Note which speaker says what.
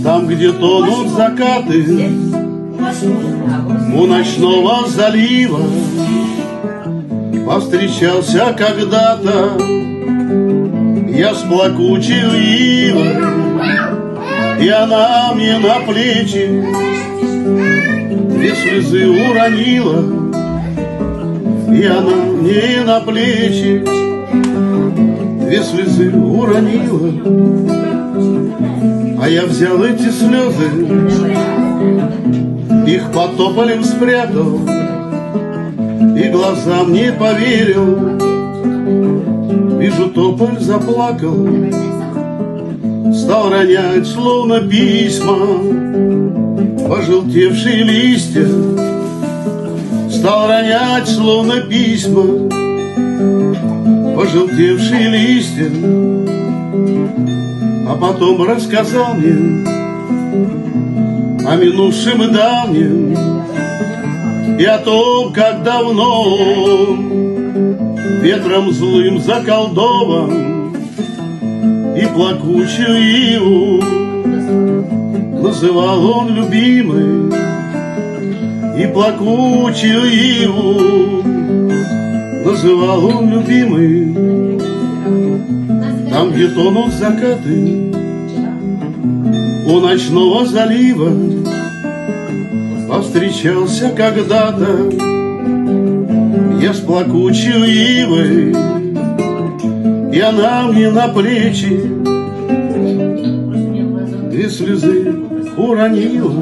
Speaker 1: Там, где тонут закаты у ночного залива, повстречался когда-то я с плакучей ивой, и она мне на плечи две слезы уронила, и она мне на плечи две слезы уронила. А я взял эти слезы, их под тополем спрятал, и глазам не поверил. Вижу, тополь заплакал, стал ронять, словно письма, пожелтевшие листья. Стал ронять, словно письма, пожелтевшие листья. А потом рассказал мне о минувшем и давнем, и о том, как давно ветром злым заколдован, и плакучую иву называл он любимой, и плакучую иву называл он любимой. Там, где тонут закаты у ночного залива, повстречался когда-то я с плакучей ивой, и она мне на плечи две слезы уронила.